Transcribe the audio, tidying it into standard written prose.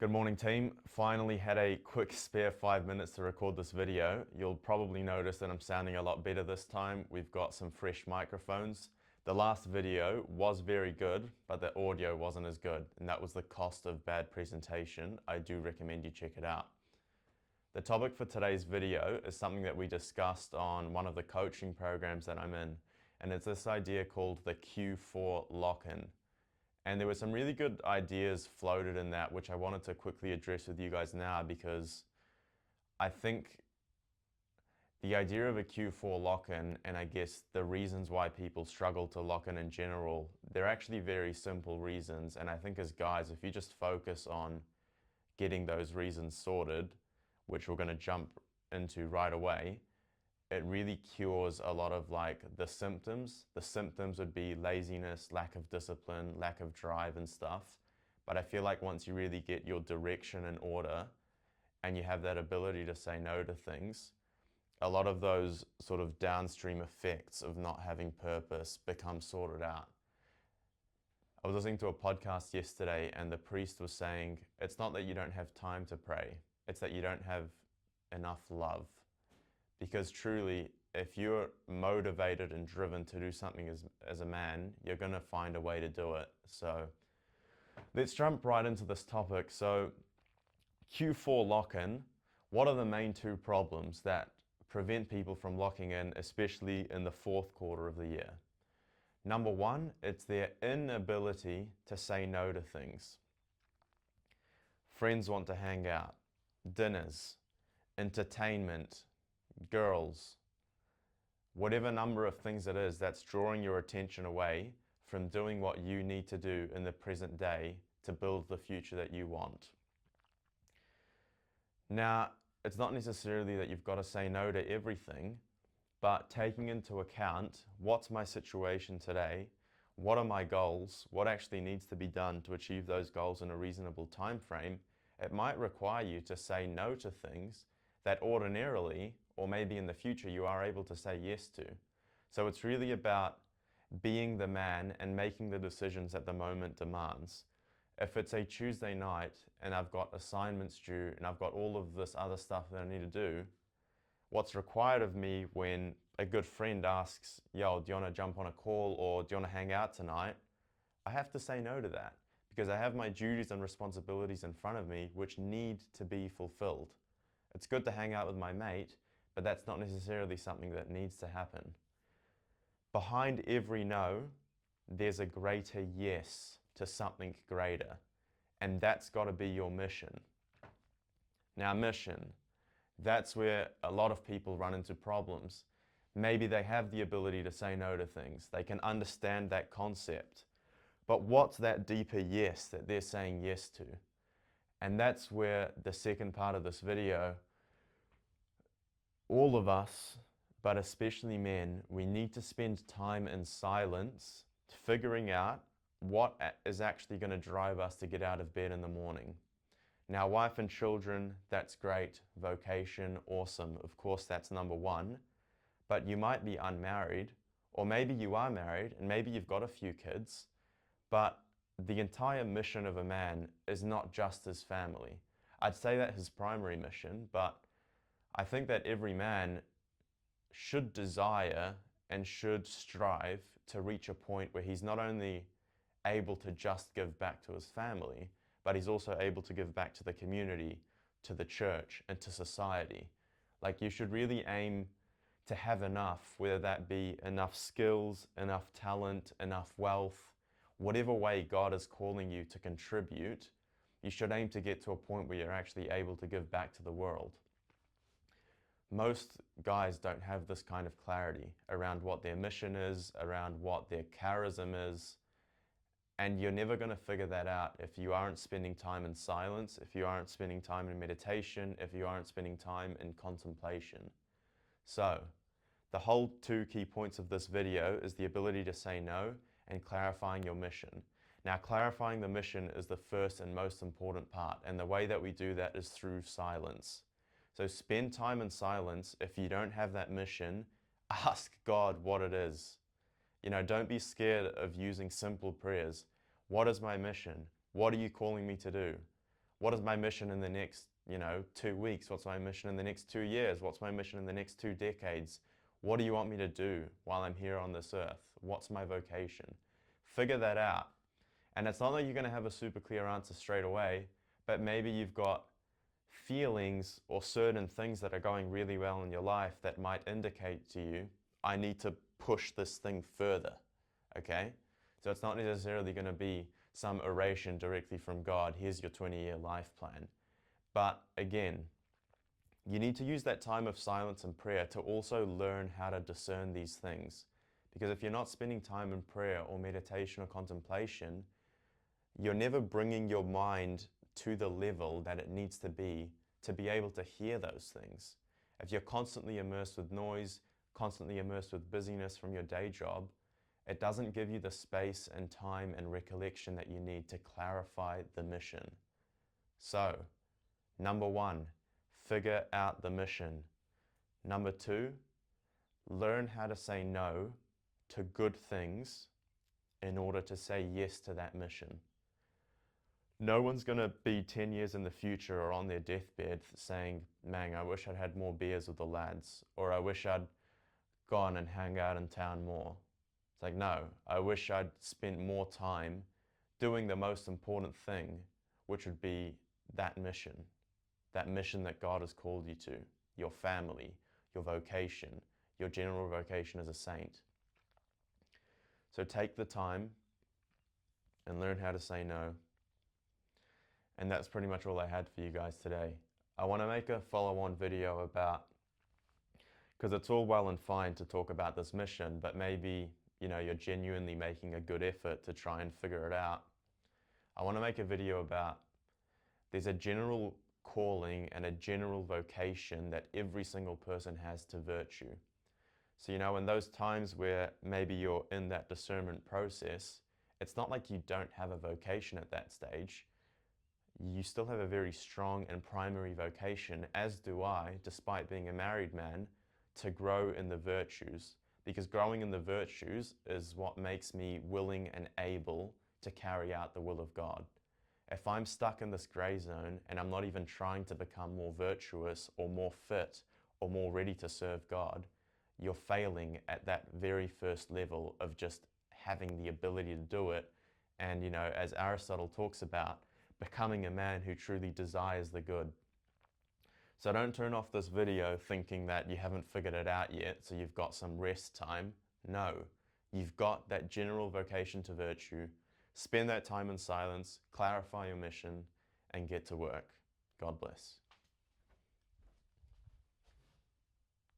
Good morning, team. Finally had a quick spare 5 minutes to record this video. You'll probably notice that I'm sounding a lot better this time. We've got some fresh microphones. The last video was very good, but the audio wasn't as good, and that was the cost of bad presentation. I do recommend you check it out. The topic for today's video is something that we discussed on one of the coaching programs that I'm in, and it's this idea called the Q4 lock-in. And there were some really good ideas floated in that, which I wanted to quickly address with you guys now, because I think the idea of a Q4 lock-in, and I guess the reasons why people struggle to lock in general, they're actually very simple reasons. And I think as guys, if you just focus on getting those reasons sorted, which we're going to jump into right away, it really cures a lot of like the symptoms. The symptoms would be laziness, lack of discipline, lack of drive and stuff. But I feel like once you really get your direction in order and you have that ability to say no to things, a lot of those sort of downstream effects of not having purpose become sorted out. I was listening to a podcast yesterday and the priest was saying, it's not that you don't have time to pray, it's that you don't have enough love. Because truly, if you're motivated and driven to do something as a man, you're going to find a way to do it. So let's jump right into this topic. So Q4 lock-in, what are the main two problems that prevent people from locking in, especially in the fourth quarter of the year? Number one, it's their inability to say no to things. Friends want to hang out, dinners, entertainment, girls, whatever number of things it is that's drawing your attention away from doing what you need to do in the present day to build the future that you want. Now, it's not necessarily that you've got to say no to everything, but taking into account what's my situation today, what are my goals, what actually needs to be done to achieve those goals in a reasonable time frame, it might require you to say no to things that ordinarily, or maybe in the future, you are able to say yes to. So it's really about being the man and making the decisions that the moment demands. If it's a Tuesday night and I've got assignments due and I've got all of this other stuff that I need to do, what's required of me when a good friend asks, yo, do you want to jump on a call or do you want to hang out tonight? I have to say no to that because I have my duties and responsibilities in front of me which need to be fulfilled. It's good to hang out with my mate, but that's not necessarily something that needs to happen. Behind every no, there's a greater yes to something greater, and that's got to be your mission. Now, mission, that's where a lot of people run into problems. Maybe they have the ability to say no to things, they can understand that concept, but what's that deeper yes that they're saying yes to? And that's where the second part of this video, all of us, but especially men, we need to spend time in silence figuring out what is actually going to drive us to get out of bed in the morning. Now, wife and children, that's great. Vocation, awesome. Of course, that's number one. But you might be unmarried, or maybe you are married, and maybe you've got a few kids, but the entire mission of a man is not just his family. I'd say that his primary mission, but I think that every man should desire and should strive to reach a point where he's not only able to just give back to his family, but he's also able to give back to the community, to the church, and to society. Like, you should really aim to have enough, whether that be enough skills, enough talent, enough wealth, whatever way God is calling you to contribute, you should aim to get to a point where you're actually able to give back to the world. Most guys don't have this kind of clarity around what their mission is, around what their charism is, and you're never going to figure that out if you aren't spending time in silence, if you aren't spending time in meditation, if you aren't spending time in contemplation. So, the whole two key points of this video is the ability to say no and clarifying your mission. Now, clarifying the mission is the first and most important part, and the way that we do that is through silence. So spend time in silence. If you don't have that mission, ask God what it is. Don't be scared of using simple prayers. What is my mission? What are you calling me to do? What is my mission in the next, 2 weeks? What's my mission in the next 2 years? What's my mission in the next 2 decades? What do you want me to do while I'm here on this earth? What's my vocation? Figure that out. And it's not that you're going to have a super clear answer straight away, but maybe you've got feelings or certain things that are going really well in your life that might indicate to you, I need to push this thing further, okay? So it's not necessarily going to be some oration directly from God, here's your 20-year life plan. But again, you need to use that time of silence and prayer to also learn how to discern these things. Because if you're not spending time in prayer or meditation or contemplation, you're never bringing your mind to the level that it needs to be able to hear those things. If you're constantly immersed with noise, constantly immersed with busyness from your day job, it doesn't give you the space and time and recollection that you need to clarify the mission. So, number 1, figure out the mission. Number 2, learn how to say no to good things in order to say yes to that mission. No one's going to be 10 years in the future or on their deathbed saying, man, I wish I'd had more beers with the lads, or I wish I'd gone and hung out in town more. It's like, no, I wish I'd spent more time doing the most important thing, which would be that mission that God has called you to, your family, your vocation, your general vocation as a saint. So take the time and learn how to say no. And that's pretty much all I had for you guys today. I want to make a follow-on video about, because it's all well and fine to talk about this mission, but maybe, you're genuinely making a good effort to try and figure it out. I want to make a video about, there's a general calling and a general vocation that every single person has to virtue. So, in those times where maybe you're in that discernment process, it's not like you don't have a vocation at that stage. You still have a very strong and primary vocation, as do I, despite being a married man, to grow in the virtues. Because growing in the virtues is what makes me willing and able to carry out the will of God. If I'm stuck in this gray zone and I'm not even trying to become more virtuous or more fit or more ready to serve God, you're failing at that very first level of just having the ability to do it. And, as Aristotle talks about, becoming a man who truly desires the good. So don't turn off this video thinking that you haven't figured it out yet, so you've got some rest time. No, you've got that general vocation to virtue. Spend that time in silence, clarify your mission, and get to work. God bless.